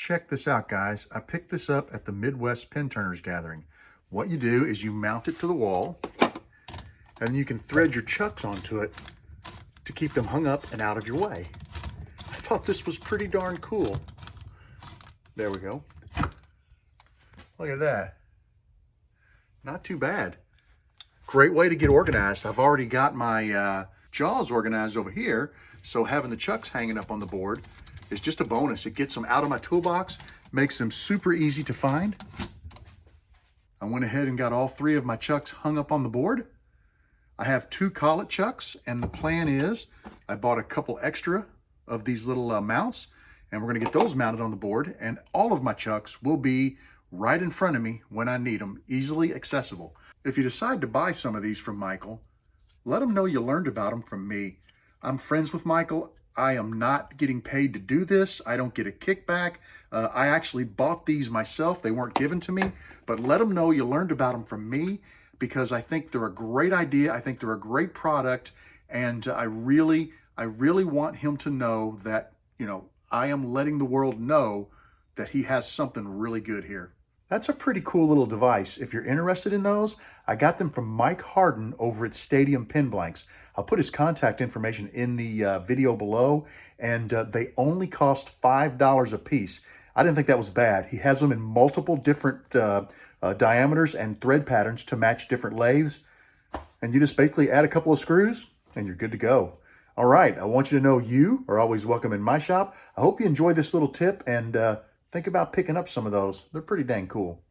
Check this out, guys. I picked this up at the Midwest Pin Turners Gathering. What you do is you mount it to the wall, and you can thread your chucks onto it to keep them hung up and out of your way. I thought this was pretty darn cool. There we go. Look at that. Not too bad. Great way to get organized. I've already got my jaws organized over here, so having the chucks hanging up on the board is just a bonus. It gets them out of my toolbox, makes them super easy to find. I went ahead and got all three of my chucks hung up on the board. I have 2 collet chucks, and the plan is I bought a couple extra of these little mounts, and we're gonna get those mounted on the board, and all of my chucks will be right in front of me when I need them, easily accessible. If you decide to buy some of these from Michael, let him know you learned about them from me. I'm friends with Michael. I am not getting paid to do this. I don't get a kickback. I actually bought these myself. They weren't given to me, but let him know you learned about them from me, because I think they're a great idea. I think they're a great product, and I really want him to know that, you know, I am letting the world know that he has something really good here. That's a pretty cool little device. If you're interested in those, I got them from Mike Hardin over at Stadium Pin Blanks. I'll put his contact information in the video below, and they only cost $5 a piece. I didn't think that was bad. He has them in multiple different diameters and thread patterns to match different lathes. And you just basically add a couple of screws and you're good to go. All right, I want you to know you are always welcome in my shop. I hope you enjoyed this little tip, and think about picking up some of those. They're pretty dang cool.